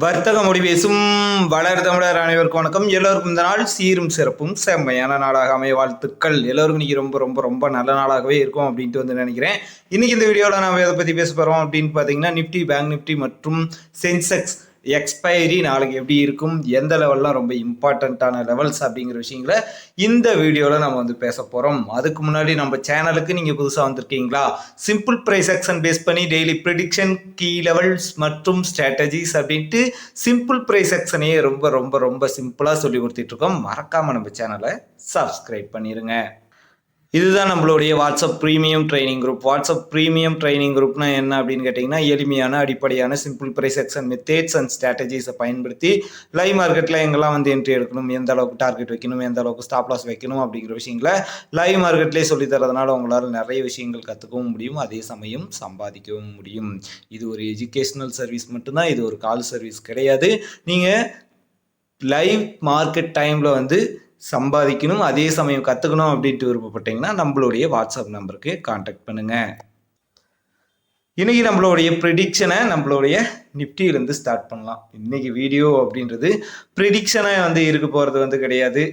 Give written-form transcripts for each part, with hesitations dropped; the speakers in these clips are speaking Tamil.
வர்த்தக முடிவேசும் வளர் தமிழர் அனைவருக்கும் வணக்கம். எல்லோருக்கும் இந்த நாள் சீரும் சிறப்பும் செம்மையான நாளாக அமைய வாழ்த்துக்கள். எல்லோருக்கும் இன்னைக்கு ரொம்ப ரொம்ப ரொம்ப நல்ல நாளாகவே இருக்கும் அப்படின்ட்டு நினைக்கிறேன். இன்னைக்கு இந்த வீடியோவில் நம்ம எதை பற்றி பேச போகிறோம் அப்படின்னு பார்த்தீங்கன்னா, நிஃப்டி, பேங்க் நிஃப்டி மற்றும் சென்செக்ஸ் எக்ஸ்பைரி நாளைக்கு எப்படி இருக்கும், எந்த லெவல்லாம் ரொம்ப இம்பார்ட்டண்ட்டான லெவல்ஸ் அப்படிங்கிற விஷயங்களை இந்த வீடியோவில் நம்ம பேச போகிறோம். அதுக்கு முன்னாடி நம்ம சேனலுக்கு நீங்கள் புதுசாக வந்திருக்கீங்களா, சிம்பிள் ப்ரைஸ் ஆக்ஷன் பேஸ் பண்ணி டெய்லி ப்ரிடிக்ஷன், கீ லெவல்ஸ் மற்றும் ஸ்ட்ராட்டஜிஸ் அப்படின்ட்டு சிம்பிள் ப்ரைஸ் ஆக்ஷனையே ரொம்ப ரொம்ப ரொம்ப சிம்பிளாக சொல்லி கொடுத்துட்ருக்கோம். மறக்காமல் நம்ம சேனலை சப்ஸ்கிரைப் பண்ணிடுங்க. இதுதான் நம்மளுடைய WhatsApp premium training group. WhatsApp premium training குரூப்னா என்ன அப்படின்னு கேட்டிங்கன்னா, எளிமையான அடிப்படையான simple price action methods and ஸ்ட்ராட்டஜிஸை பயன்படுத்தி லைவ் மார்க்கெட்டில் எங்கெல்லாம் என்ட்ரி எடுக்கணும், எந்த அளவுக்கு டார்கெட் வைக்கணும், எந்த அளவுக்கு ஸ்டாப் லாஸ் வைக்கணும் அப்படிங்கிற விஷயங்களை லைவ் மார்க்கெட்லேயே சொல்லி தரதுனால உங்களால் நிறைய விஷயங்கள் கற்றுக்கவும் முடியும், அதே சமயம் சம்பாதிக்கவும் முடியும். இது ஒரு எஜுகேஷ்னல் சர்வீஸ் மட்டும்தான், இது ஒரு கால் சர்வீஸ் கிடையாது. நீங்கள் லைவ் மார்க்கெட் டைமில் சம்பாதிக்கணும், அதே சமயம் கற்றுக்கணும் அப்படின்ட்டு விருப்பப்பட்டீங்கன்னா நம்மளுடைய வாட்ஸ்அப் நம்பருக்கு கான்டாக்ட் பண்ணுங்கள். இன்றைக்கி நம்மளுடைய ப்ரிடிக்ஷனை நம்மளுடைய நிஃப்டியிலேருந்து ஸ்டார்ட் பண்ணலாம். இன்றைக்கி வீடியோ அப்படின்றது ப்ரிடிக்ஷனாக இருக்க போகிறது கிடையாது,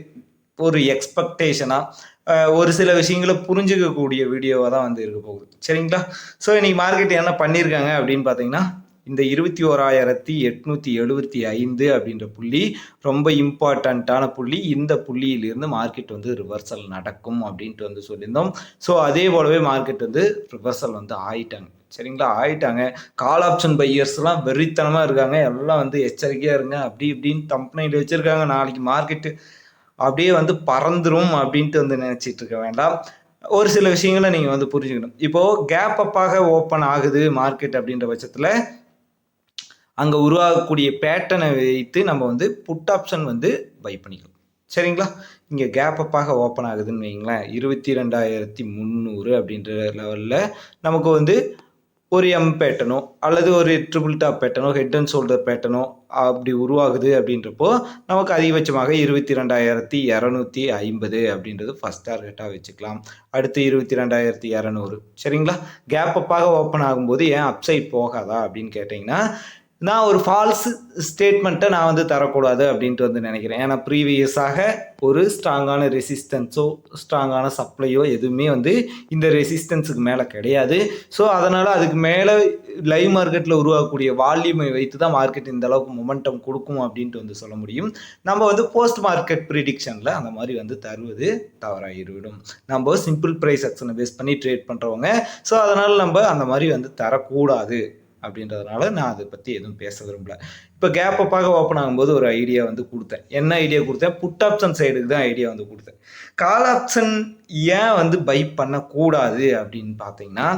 ஒரு எக்ஸ்பெக்டேஷனாக ஒரு சில விஷயங்களை புரிஞ்சுக்கக்கூடிய வீடியோவாக தான் இருக்க போகுது. சரிங்களா? ஸோ இன்றைக்கி மார்க்கெட் என்ன பண்ணியிருக்காங்க அப்படின்னு பார்த்தீங்கன்னா, இந்த 21,875 அப்படின்ற புள்ளி ரொம்ப இம்பார்ட்டண்ட்டான புள்ளி. இந்த புள்ளியிலிருந்து மார்க்கெட் ரிவர்சல் நடக்கும் அப்படின்ட்டு சொல்லியிருந்தோம். ஸோ அதே போலவே மார்க்கெட் ரிவர்சல் ஆயிட்டாங்க. சரிங்களா? ஆயிட்டாங்க. கால் ஆப்ஷன் பையர்ஸ்லாம் வெறித்தனமாக இருக்காங்க. எல்லாம் எச்சரிக்கையாக இருங்க அப்படி இப்படின்னு கம்பெனியில் வச்சுருக்காங்க. நாளைக்கு மார்க்கெட்டு அப்படியே பறந்துரும் அப்படின்ட்டு நினச்சிட்டு இருக்க வேண்டாம். ஒரு சில விஷயங்களை நீங்கள் புரிஞ்சுக்கணும். இப்போது கேப் அப்பாக ஓப்பன் ஆகுது மார்க்கெட் அப்படின்ற பட்சத்தில் அங்கே உருவாகக்கூடிய பேட்டர்னை வைத்து நம்ம புட் ஆப்ஷன் பை பண்ணிக்கலாம். சரிங்களா? இங்கே கேப் அப்பாக ஓப்பன் ஆகுதுன்னு வைங்களேன், 22,300 அப்படின்ற லெவலில் நமக்கு ஒரு எம் பேட்டனோ அல்லது ஒரு ட்ரிபிள் டாப் பேட்டனோ, ஹெட் அண்ட் ஷோல்டர் பேட்டனோ அப்படி உருவாகுது அப்படின்றப்போ நமக்கு அதிகபட்சமாக 22,250 அப்படின்றது ஃபஸ்ட் டார்கெட்டாக வச்சுக்கலாம். அடுத்து 22,200. சரிங்களா? கேப் அப்பாக ஓப்பன் ஆகும்போது ஏன் அப்சைட் போகாதா அப்படின்னு கேட்டிங்கன்னா, நான் ஒரு ஃபால்ஸ் ஸ்டேட்மெண்ட்டை நான் தரக்கூடாது அப்படின்ட்டு நினைக்கிறேன். ஏன்னா ப்ரீவியஸாக ஒரு ஸ்ட்ராங்கான ரெசிஸ்டன்ஸோ ஸ்ட்ராங்கான சப்ளையோ எதுவுமே இந்த ரெசிஸ்டன்ஸுக்கு மேலே கிடையாது. ஸோ அதனால் அதுக்கு மேலே லைவ் மார்க்கெட்டில் உருவாகக்கூடிய வால்யூமை வைத்து தான் மார்க்கெட் இந்த அளவுக்கு மொமெண்டம் கொடுக்கும் அப்படின்ட்டு சொல்ல முடியும். நம்ம போஸ்ட் மார்க்கெட் ப்ரிடிக்ஷனில் அந்த மாதிரி தருவது தவறாகிவிடும். நம்ம சிம்பிள் ப்ரைஸ் ஆக்ஷனை பேஸ் பண்ணி ட்ரேட் பண்ணுறவங்க. ஸோ அதனால் நம்ம அந்த மாதிரி தரக்கூடாது அப்படின்றதுனால நான் அதை பற்றி எதுவும் பேச விரும்பல. இப்போ கேப் அப்பாக ஓப்பன் ஆகும்போது ஒரு ஐடியா கொடுத்தேன். என்ன ஐடியா கொடுத்தேன்? புட் ஆப்ஷன் சைடுக்கு தான் ஐடியா கொடுத்தேன். கால் ஆப்ஷன் ஏன் பை பண்ணக்கூடாது அப்படின்னு பார்த்தீங்கன்னா,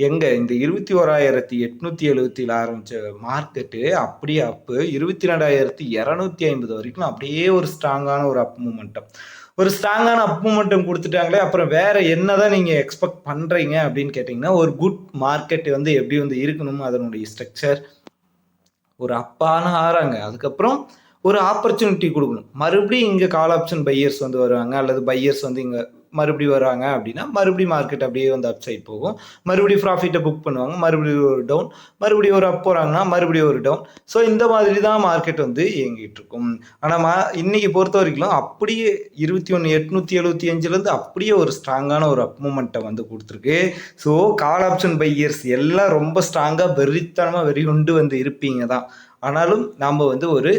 எங்கே இந்த 21,870 ஆரம்பித்த மார்க்கெட்டு அப்படியே அப்பு 22,250 வரைக்கும் அப்படியே ஒரு ஸ்ட்ராங்கான ஒரு அப் மூமெண்டம், ஒரு ஸ்ட்ராங்கான அப் மூமெண்டம் கொடுத்துட்டாங்களே. அப்புறம் வேறு என்ன தான் நீங்கள் எக்ஸ்பெக்ட் பண்ணுறீங்க அப்படின்னு கேட்டிங்கன்னா, ஒரு குட் மார்க்கெட் எப்படி இருக்கணும், அதனுடைய ஸ்ட்ரக்சர் ஒரு அப்பான ஆறாங்க. அதுக்கப்புறம் ஒரு ஆப்பர்ச்சுனிட்டி கொடுக்கணும். மறுபடியும் இங்கே கால் ஆப்ஷன் பையர்ஸ் வருவாங்க, அல்லது பையர்ஸ் இங்கே மறுபடியும் வராங்க அப்படின்னா மறுபடியும் மார்க்கெட் அப்படியே அப் சைட் போகும். மறுபடியும் ப்ராஃபிட்டை புக் பண்ணுவாங்க, மறுபடியும் ஒரு டவுன், மறுபடியும் ஒரு அப் போகிறாங்கன்னா மறுபடியும் ஒரு டவுன். ஸோ இந்த மாதிரி தான் மார்க்கெட் இயங்கிட்டு இருக்கும். ஆனால் இன்னைக்கு பொறுத்த வரைக்கும் அப்படியே 21,875 அப்படியே ஒரு ஸ்ட்ராங்கான ஒரு அப் மூமெண்ட்டை கொடுத்துருக்கு. ஸோ கால் ஆப்ஷன் பையர்ஸ் எல்லாம் ரொம்ப ஸ்ட்ராங்காக வெறித்தனமாக வெறிகுண்டு இருப்பீங்க தான். ஆனாலும் நாம் ஒரு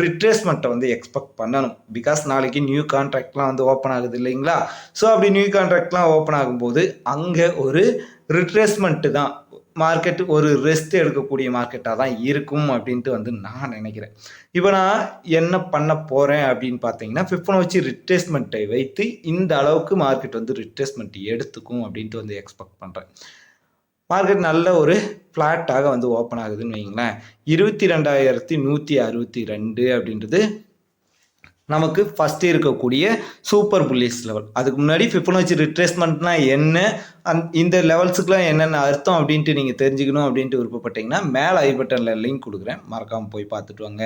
ரிட்ரேஸ்மெண்ட்டை எக்ஸ்பெக்ட் பண்ணணும். பிகாஸ் நாளைக்கு நியூ கான்ட்ராக்ட்லாம் ஓப்பன் ஆகுது இல்லைங்களா? ஸோ அப்படி நியூ கான்ட்ராக்ட்லாம் ஓப்பன் ஆகும்போது அங்கே ஒரு ரிட்ரேஸ்மெண்ட்டு தான் மார்க்கெட்டு ஒரு ரெஸ்ட் எடுக்கக்கூடிய மார்க்கெட்டாக தான் இருக்கும் அப்படின்ட்டு நான் நினைக்கிறேன். இப்போ நான் என்ன பண்ண போகிறேன் அப்படின்னு பார்த்தீங்கன்னா, ஃபிஃப்டினோச்சி ரிட்ரேஸ்மெண்ட்டை வைத்து இந்த அளவுக்கு மார்க்கெட் ரிட்ரேஸ்மெண்ட் எடுத்துக்கும் அப்படின்ட்டு எக்ஸ்பெக்ட் பண்ணுறேன். மார்க்கெட் நல்ல ஒரு ஃப்ளாட்டாக ஓப்பன் ஆகுதுன்னு வைங்களேன். 22,162 அப்படின்றது நமக்கு ஃபஸ்ட்டு இருக்கக்கூடிய சூப்பர் புல்லிஷ் லெவல். அதுக்கு முன்னாடி ஃபிபோனாச்சி ரிட்ரேஸ்மெண்ட்னா என்ன, இந்த லெவல்ஸுக்குலாம் என்னென்ன அர்த்தம் அப்படின்ட்டு நீங்கள் தெரிஞ்சுக்கணும் அப்படின்ட்டு விருப்பப்பட்டீங்கன்னா மேலே ஐ பட்டனில் லிங்க் கொடுக்குறேன், மறக்காமல் போய் பார்த்துட்டு வாங்க.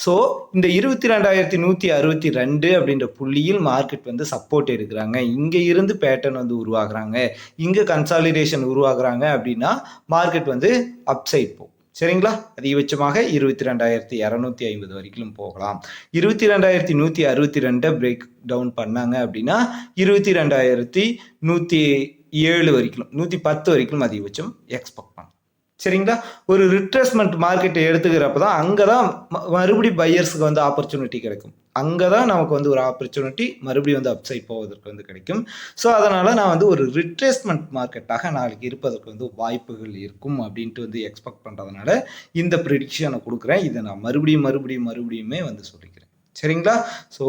ஸோ இந்த 22,162 அப்படின்ற புள்ளியில் மார்க்கெட் சப்போர்ட் எடுக்கிறாங்க. இங்கே இருந்து பேட்டர்ன் உருவாகுறாங்க, இங்கே கன்சாலிடேஷன் உருவாகுறாங்க அப்படின்னா மார்க்கெட் அப்சைட் போகும். சரிங்களா. அதிகபட்சமாக 22,250 வரைக்கும் போகலாம். 22,162 பிரேக் டவுன் பண்ணாங்க அப்படின்னா 22,107 வரைக்கும் 110 வரைக்கும் அதிகபட்சம் எக்ஸ்பெக்ட் பண்ணலாம். சரிங்களா. ஒரு ரிட்ரேஸ்மெண்ட் மார்க்கெட்டை எடுத்துக்கிறப்ப தான் அங்கே தான் மறுபடியும் பையர்ஸுக்கு வந்து ஆப்பர்ச்சுனிட்டி கிடைக்கும். அங்கே தான் நமக்கு வந்து ஒரு ஆப்பர்ச்சுனிட்டி மறுபடியும் வந்து அப்சைட் போவதற்கு வந்து கிடைக்கும். ஸோ அதனால் நான் வந்து ஒரு ரிட்ரேஸ்மெண்ட் மார்க்கெட்டாக நாளைக்கு இருப்பதற்கு வந்து வாய்ப்புகள் இருக்கும் அப்படின்ட்டு வந்து எக்ஸ்பெக்ட் பண்ணுறதுனால இந்த ப்ரிடிக்ஷனை கொடுக்குறேன். இதை நான் மறுபடியுமே வந்து சொல்லிக்கிறேன். சரிங்களா. ஸோ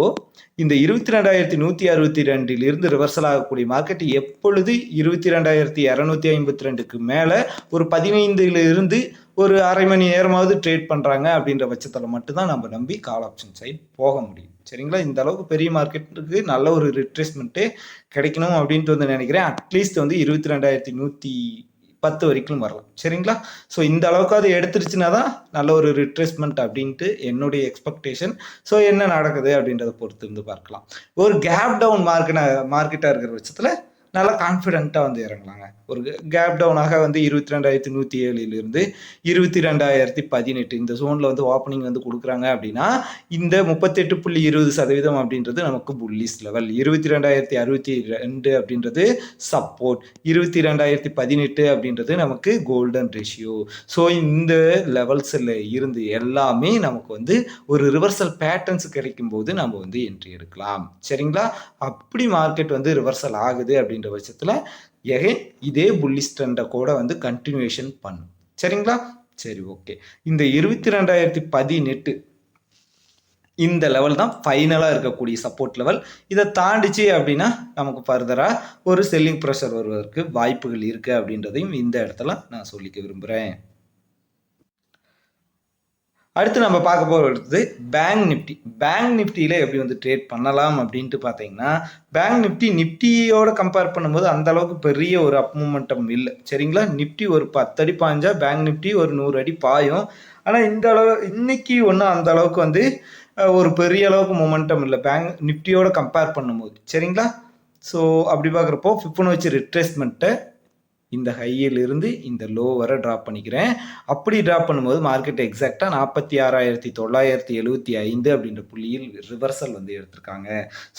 இந்த 22,162 ரிவர்சல் ஆகக்கூடிய மார்க்கெட் எப்பொழுது 22,252 மேலே ஒரு 15 ஒரு அரை மணி நேரமாவது ட்ரேட் பண்ணுறாங்க அப்படின்ற பட்சத்தில் மட்டும்தான் நம்ம நம்பி கால் ஆப்ஷன் சைட் போக முடியும். சரிங்களா. இந்த அளவுக்கு பெரிய மார்க்கெட்டுக்கு நல்ல ஒரு ரிட்ரேஸ்மெண்ட்டே கிடைக்கணும் அப்படின்ட்டு வந்து நினைக்கிறேன். அட்லீஸ்ட் வந்து 22,110 வரைக்கும் வரலாம். சரிங்களா. ஸோ இந்த அளவுக்காவது எடுத்துருச்சுன்னா தான் நல்ல ஒரு ரிட்ரேஸ்மெண்ட் அப்படின்ட்டு என்னுடைய எக்ஸ்பெக்டேஷன். ஸோ என்ன நடக்குது அப்படின்றத பொறுத்து வந்து பார்க்கலாம். ஒரு கேப் டவுன் மார்க்கெட்டாக இருக்கிற பட்சத்தில் நல்லா கான்ஃபிடென்ட்டாக வந்து இறங்கலாங்க. ஒரு கேப் டவுனாக வந்து 22,107 22,018 இந்த ஜோனில் வந்து ஓப்பனிங் வந்து கொடுக்குறாங்க அப்படின்னா இந்த 38.20% அப்படின்றது நமக்கு புல்லிஷ் லெவல். 22,062 அப்படின்றது சப்போர்ட். 22,018 அப்படின்றது நமக்கு கோல்டன் ரேஷியோ. ஸோ இந்த லெவல்ஸில் இருந்து எல்லாமே நமக்கு வந்து ஒரு ரிவர்சல் பேட்டர்ன்ஸ் கிடைக்கும் போது நம்ம வந்து என்ட்ரி எடுக்கலாம். சரிங்களா. அப்படி மார்க்கெட் வந்து ரிவர்சல் ஆகுது அப்படின்ற பட்சத்தில் இதே புல்லிஷ் ட்ரெண்டை கூட வந்து கண்டினியூஷன் பண்ணும். சரிங்களா. சரி, ஓகே. இந்த 22,018 இந்த லெவல் தான் ஃபைனலாக இருக்கக்கூடிய சப்போர்ட் லெவல். இதை தாண்டிச்சு அப்படின்னா நமக்கு ஃபர்தராக ஒரு செல்லிங் ப்ரெஷர் வருவதற்கு வாய்ப்புகள் இருக்குது அப்படின்றதையும் இந்த இடத்துல நான் சொல்லிக்க விரும்புகிறேன். அடுத்து நம்ம பார்க்க போகிறது பேங்க் நிஃப்டி. பேங்க் நிஃப்டியில் எப்படி வந்து ட்ரேட் பண்ணலாம் அப்படின்ட்டு பார்த்தீங்கன்னா பேங்க் நிஃப்டியோட கம்பேர் பண்ணும்போது அந்த அளவுக்கு பெரிய ஒரு அப் மூமெண்டம் இல்லை. சரிங்களா. நிஃப்டி ஒரு 10 அடி பாய்ஞ்சா பேங்க் நிஃப்டி ஒரு 100 அடி பாயும். ஆனால் இந்த அளவு இன்னைக்கு ஒன்றும் அந்த அளவுக்கு வந்து ஒரு பெரிய அளவுக்கு மொமெண்டம் இல்லை பேங்க் நிஃப்டியோட கம்பேர் பண்ணும்போது. சரிங்களா. ஸோ அப்படி பார்க்குறப்போ ஃபிபொனாச்சி ரிட்ரேஸ்மெண்ட்டை இந்த ஹையிலிருந்து இந்த லோ வரை ட்ராப் பண்ணிக்கிறேன். அப்படி ட்ராப் பண்ணும்போது மார்க்கெட் எக்ஸாக்டாக 46,975 அப்படின்ற புள்ளியில் ரிவர்சல் வந்து எடுத்திருக்காங்க.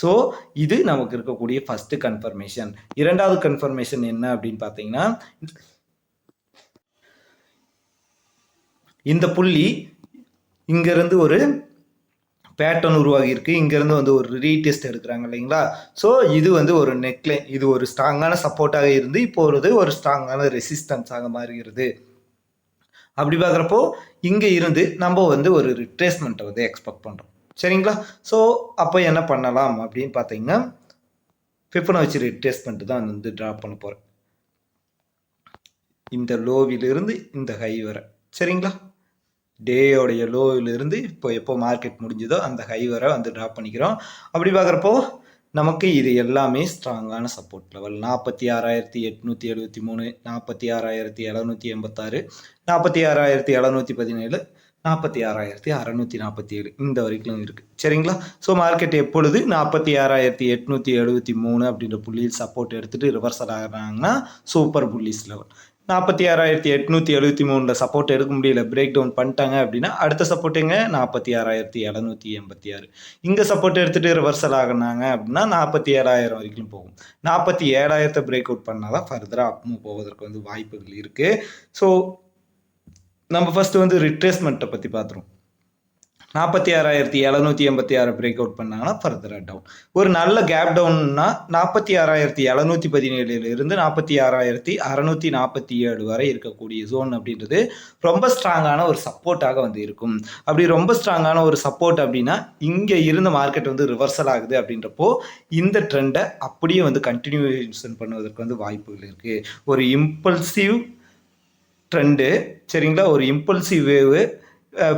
ஸோ இது நமக்கு இருக்கக்கூடிய ஃபர்ஸ்ட் கன்ஃபர்மேஷன். இரண்டாவது கன்ஃபர்மேஷன் என்ன அப்படின்னு பார்த்தீங்கன்னா இந்த புள்ளி இங்கிருந்து ஒரு பேட்டர்ன் உருவாகி இருக்கு. இங்கேருந்து வந்து ஒரு ரீடெஸ்ட் எடுக்கிறாங்க இல்லைங்களா. ஸோ இது வந்து ஒரு நெக்லைன். இது ஒரு ஸ்ட்ராங்கான சப்போர்ட்டாக இருந்து இப்போ ஒரு ஸ்ட்ராங்கான ரெசிஸ்டன்ஸாக மாறுகிறது. அப்படி பார்க்குறப்போ இங்கே இருந்து நம்ம வந்து ஒரு ரிட்ரேஸ்மெண்ட்டை வந்து எக்ஸ்பெக்ட் பண்ணுறோம். சரிங்களா. ஸோ அப்போ என்ன பண்ணலாம் அப்படின்னு பார்த்தீங்கன்னா ஃபிபொனாச்சி ரிட்ரேஸ்மெண்ட் தான் வந்து ட்ராப் பண்ண போகிறேன். இந்த லோவிலிருந்து இந்த ஹை வரை. சரிங்களா. டேயோடைய லோவிலிருந்து இப்போ எப்போ மார்க்கெட் முடிஞ்சதோ அந்த ஹை வரை வந்து ட்ராப் பண்ணிக்கிறோம். அப்படி பார்க்குறப்போ நமக்கு இது எல்லாமே ஸ்ட்ராங்கான சப்போர்ட் லெவல். 46,873, 46,786, 46,717, 46,647 இந்த வரைக்கும் இருக்குது. சரிங்களா. ஸோ மார்க்கெட் எப்பொழுது 46,873 அப்படின்ற புள்ளியில் சப்போர்ட் எடுத்துகிட்டு ரிவர்சல் ஆகிறாங்கன்னா சூப்பர் புல்லிஷ் லெவல். 46,873 சப்போர்ட் எடுக்க முடியல, பிரேக் டவுன் பண்ணிட்டாங்க அப்படின்னா அடுத்த சப்போர்ட் எங்க 46,786. இங்கே சப்போர்ட் எடுத்துகிட்டு ரிவர்சல் ஆகினாங்க அப்படின்னா 47,000 வரைக்கும் போகும். 47,000 பிரேக் அவுட் பண்ணால் தான் ஃபர்தராக அப்பும் போவதற்கு வந்து வாய்ப்புகள் இருக்குது. ஸோ நம்ம ஃபர்ஸ்ட் வந்து ரிட்ரேஸ்மெண்ட்டை பற்றி பார்த்துருவோம். 46,786 பிரேக் அவுட் பண்ணாங்கன்னா ஃபர்தராக டவுன். ஒரு நல்ல கேப் டவுன்னா 46,717 46,647 வரை இருக்கக்கூடிய ஜோன் அப்படின்றது ரொம்ப ஸ்ட்ராங்கான ஒரு சப்போர்ட்டாக வந்து இருக்கும். அப்படி ரொம்ப ஸ்ட்ராங்கான ஒரு சப்போர்ட் அப்படின்னா இங்கே இருந்த மார்க்கெட் வந்து ரிவர்சல் ஆகுது அப்படின்றப்போ இந்த ட்ரெண்டை அப்படியே வந்து கண்டினியூஷன் பண்ணுவதற்கு வந்து வாய்ப்புகள் இருக்குது. ஒரு இம்பல்சிவ் ட்ரெண்டு. சரிங்களா. ஒரு இம்பல்சிவ் வேவு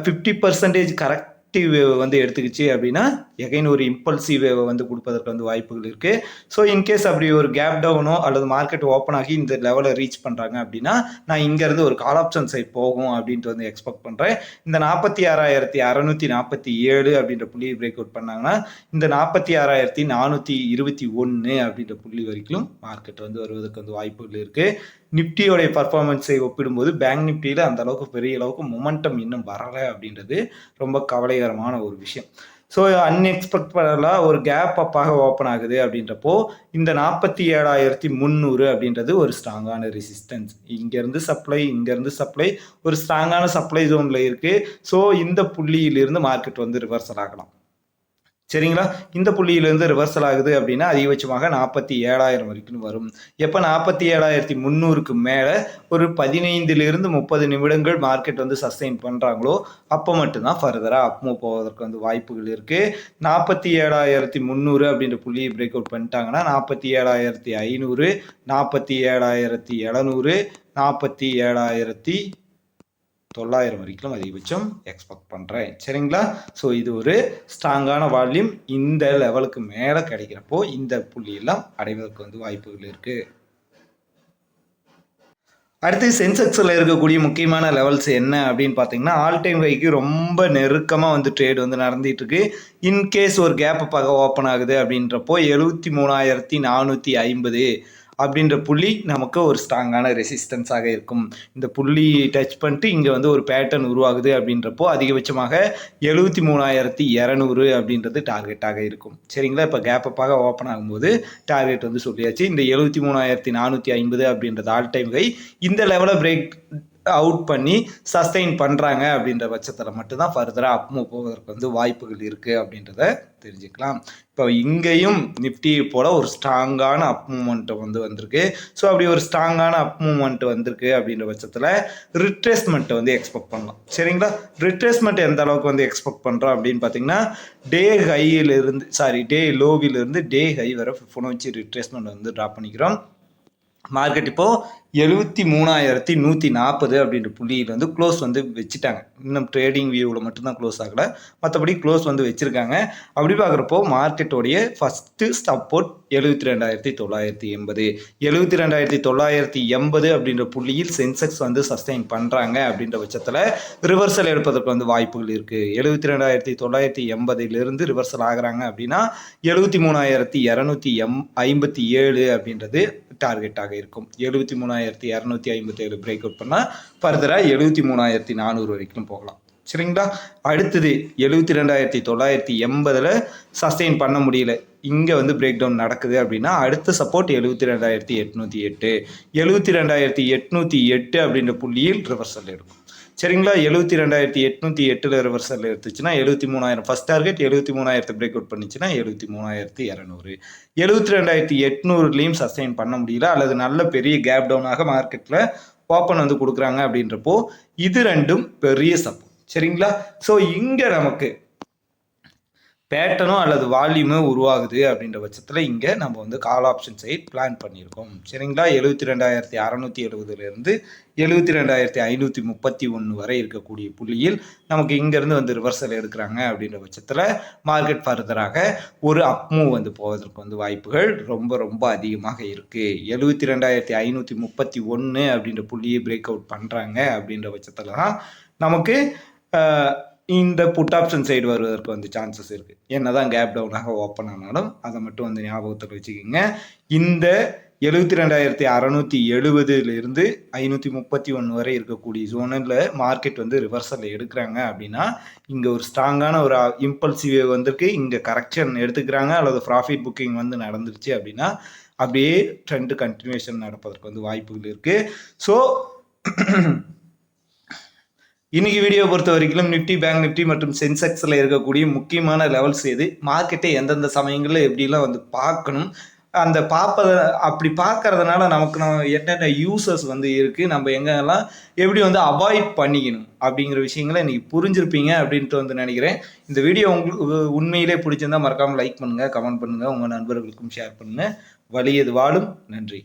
50% கரெக்டிவ் வேவ் வந்து எடுத்துக்கிச்சு அப்படின்னா எகைன் ஒரு இம்பல்சிவ் வந்து கொடுப்பதற்கு வந்து வாய்ப்புகள் இருக்குது. ஸோ இன்கேஸ் அப்படி ஒரு கேப் டவுனோ அல்லது மார்க்கெட் ஓப்பன் ஆகி இந்த லெவலை ரீச் பண்ணுறாங்க அப்படின்னா நான் இங்கேருந்து ஒரு கால் ஆப்ஷன் சைட் போகும் அப்படின்ட்டு வந்து எக்ஸ்பெக்ட் பண்ணுறேன். இந்த 46,647 அப்படின்ற புள்ளியை பிரேக் அவுட் பண்ணாங்கன்னா இந்த 46,421 அப்படின்ற புள்ளி வரைக்கும் மார்க்கெட் வந்து வருவதற்கு வந்து வாய்ப்புகள் இருக்குது. நிப்டியோடைய பர்ஃபார்மன்ஸை ஒப்பிடும்போது பேங்க் நிப்டியில் அந்த அளவுக்கு பெரிய அளவுக்கு மொமெண்டம் இன்னும் வரலை அப்படின்றது ரொம்ப கவலைகரமான ஒரு விஷயம். ஸோ அன்எக்ஸ்பெக்டடாக ஒரு கேப் அப்பாக ஓப்பன் ஆகுது அப்படின்றப்போ இந்த 47,300 அப்படின்றது ஒரு ஸ்ட்ராங்கான ரெசிஸ்டன்ஸ். இங்கேருந்து சப்ளை ஒரு ஸ்ட்ராங்கான சப்ளை ஜோனில் இருக்குது. ஸோ இந்த புள்ளியிலிருந்து மார்க்கெட் வந்து ரிவர்சல் ஆகலாம். சரிங்களா? இந்த புள்ளியிலிருந்து ரிவர்சல் ஆகுது அப்படின்னா அதிகபட்சமாக 47,000 வரைக்கும் வரும். எப்போ 47,300க்கு மேலே ஒரு 15லிருந்து 30 நிமிடங்கள் மார்க்கெட் வந்து சஸ்டெயின் பண்ணுறாங்களோ அப்போ மட்டும்தான் ஃபர்தராக அப் மூவ் போவதற்கு வந்து வாய்ப்புகள் இருக்குது. 47,300 அப்படின்ற புள்ளியை பிரேக் அவுட் பண்ணிட்டாங்கன்னா 47,500, 47,700, 47,900 வரைக்கும் அதிகபட்சம் எக்ஸ்பெக்ட் பண்ணுறேன். சரிங்களா? ஸோ இது ஒரு ஸ்ட்ராங்கான வால்யூம். இந்த லெவலுக்கு மேலே கிடைக்கிறப்போ இந்த புள்ளியெல்லாம் அடைவதற்கு வந்து வாய்ப்புகள் இருக்குது. அடுத்து சென்செக்ஸில் இருக்கக்கூடிய முக்கியமான லெவல்ஸ் என்ன அப்படின்னு பார்த்தீங்கன்னா ஆல் டைம் ஹைக்கு ரொம்ப நெருக்கமாக வந்து ட்ரேட் வந்து நடந்துகிட்டு இருக்கு. இன்கேஸ் ஒரு கேப் அப்பாக ஓப்பன் ஆகுது அப்படின்றப்போ 73,450 அப்படின்ற புள்ளி நமக்கு ஒரு ஸ்ட்ராங்கான ரெசிஸ்டன்ஸாக இருக்கும். இந்த புள்ளி டச் பண்ணிட்டு இங்கே வந்து ஒரு பேட்டர்ன் உருவாகுது அப்படின்றப்போ அதிகபட்சமாக 73,200 அப்படின்றது டார்கெட்டாக இருக்கும். சரிங்களா? இப்போ கேப் அப்பாக ஓப்பன் ஆகும்போது டார்கெட் வந்து சொல்லியாச்சு. இந்த 73,450 அப்படின்றது ஆல் டைம் ஹை. இந்த லெவலை பிரேக் அவுட் பண்ணி சஸ்டெயின் பண்ணுறாங்க அப்படின்ற பட்சத்தில் மட்டும்தான் ஃபர்தராக அப் மூவ் போவதற்கு வந்து வாய்ப்புகள் இருக்குது அப்படின்றத தெரிஞ்சுக்கலாம். இப்போ இங்கேயும் நிஃப்டி போல ஒரு ஸ்ட்ராங்கான அப் மூவ்மெண்ட் வந்து வந்திருக்கு. ஸோ அப்படி ஒரு ஸ்ட்ராங்கான அப் மூவ்மெண்ட் வந்திருக்கு அப்படின்ற பட்சத்தில் ரிட்ரேஸ்மெண்ட்டை வந்து எக்ஸ்பெக்ட் பண்ணலாம். சரிங்களா? ரிட்ரேஸ்மெண்ட் எந்த அளவுக்கு வந்து எக்ஸ்பெக்ட் பண்ணுறோம் அப்படின்னு பார்த்தீங்கன்னா டே லோவிலிருந்து டே ஹை வரை ஃபிபோனாச்சி ரிட்ரேஸ்மெண்ட் வந்து ட்ரா பண்ணிக்கிறோம். மார்க்கெட் இப்போது 73,140 அப்படின்ற புள்ளியில் வந்து க்ளோஸ் வந்து வச்சுட்டாங்க. இன்னும் ட்ரேடிங் வியூவில் மட்டும்தான் க்ளோஸ் ஆகலை, மற்றபடி க்ளோஸ் வந்து வச்சுருக்காங்க. அப்படி பார்க்குறப்போ மார்க்கெட்டோடைய ஃபஸ்ட்டு சப்போர்ட் 72,980 72,980 அப்படின்ற புள்ளியில் சென்செக்ஸ் வந்து சஸ்டெயின் பண்ணுறாங்க அப்படின்ற பட்சத்தில் ரிவர்சல் எடுப்பதற்கு வந்து வாய்ப்புகள் இருக்குது. 72,980 ரிவர்சல் ஆகிறாங்க அப்படின்னா 73,257 அப்படின்றது டார்கெட்டாக இருக்கும். 73,257 பிரேக் அவுட் பண்ணால் ஃபர்தராக 73,400 வரைக்கும் போகலாம். சரிங்களா? அடுத்தது 72,980 சஸ்டெயின் பண்ண முடியல, இங்கே வந்து பிரேக் டவுன் நடக்குது அப்படின்னா அடுத்த சப்போர்ட் 72,808 72,808 அப்படின்ற புள்ளியில் ரிவர்சல் எடுக்கும். சரிங்களா? 72,808 ரிவர்சல் எடுத்துச்சுன்னா 73,000 ஃபஸ்ட் டார்கெட். 73,000 பிரேக் அவுட் பண்ணிச்சுன்னா 73,200 72,800லையும் சஸ்டெயின் பண்ண முடியல அல்லது நல்ல பெரிய கேப் டவுனாக மார்க்கெட்டில் ஓப்பன் வந்து கொடுக்குறாங்க அப்படின்றப்போ இது ரெண்டும் பெரிய சப்போர்ட். சரிங்களா? ஸோ இங்கே நமக்கு பேட்டர்னோ அல்லது வால்யூமோ உருவாகுது அப்படின்ற பட்சத்தில் இங்கே நம்ம வந்து கால் ஆப்ஷன் சைட் பிளான் பண்ணியிருக்கோம். சரிங்களா? 72,670 72,531 வரை இருக்கக்கூடிய புள்ளியில் நமக்கு இங்கேருந்து வந்து ரிவர்சல் எடுக்கிறாங்க அப்படின்ற பட்சத்தில் மார்க்கெட் ஃபர்தராக ஒரு அப் மூவ் வந்து போவதற்கு வந்து வாய்ப்புகள் ரொம்ப ரொம்ப அதிகமாக இருக்குது. 72,531 அப்படின்ற புள்ளியை பிரேக் அவுட் பண்ணுறாங்க அப்படின்ற பட்சத்தில் தான் நமக்கு இந்த புட் ஆப்ஷன் சைடு வருவதற்கு வந்து சான்சஸ் இருக்குது. என்னதான் கேப் டவுனாக ஓப்பன் ஆனாலும் அதை மட்டும் வந்து ஞாபகத்தில் வச்சுக்கோங்க. இந்த 72,670 531 வரை இருக்கக்கூடிய ஜோனில் மார்க்கெட் வந்து ரிவர்சல் எடுக்கிறாங்க அப்படின்னா இங்கே ஒரு ஸ்ட்ராங்கான ஒரு இம்பல்சிவ் வந்திருக்கு. இங்கே கரெக்ஷன் எடுத்துக்கிறாங்க அல்லது ப்ராஃபிட் புக்கிங் வந்து நடந்துருச்சு அப்படின்னா அப்படியே ட்ரெண்ட் கண்டினியூஷன் நடப்பதற்கு வந்து வாய்ப்புகள் இருக்குது. ஸோ இன்னைக்கு வீடியோ பொறுத்த வரைக்கும் நிஃப்டி, பேங்க் நிஃப்டி மற்றும் சென்செக்ஸில் இருக்கக்கூடிய முக்கியமான லெவல்ஸ் எது, மார்க்கெட்டை எந்தெந்த சமயங்களில் எப்படிலாம் வந்து பார்க்கணும், அந்த அப்படி பார்க்கறதுனால நமக்கு என்னென்ன யூசஸ் வந்து இருக்குது, நம்ம எங்கெல்லாம் எப்படி வந்து அவாய்ட் பண்ணிக்கணும் அப்படிங்கிற விஷயங்களை இன்றைக்கி புரிஞ்சிருப்பீங்க அப்படின்ட்டு வந்து நினைக்கிறேன். இந்த வீடியோ உங்களுக்கு உண்மையிலே பிடிச்சிருந்தால் மறக்காமல் லைக் பண்ணுங்கள், கமெண்ட் பண்ணுங்கள், உங்கள் நண்பர்களுக்கும் ஷேர் பண்ணுங்கள். வலியது வாழும். நன்றி.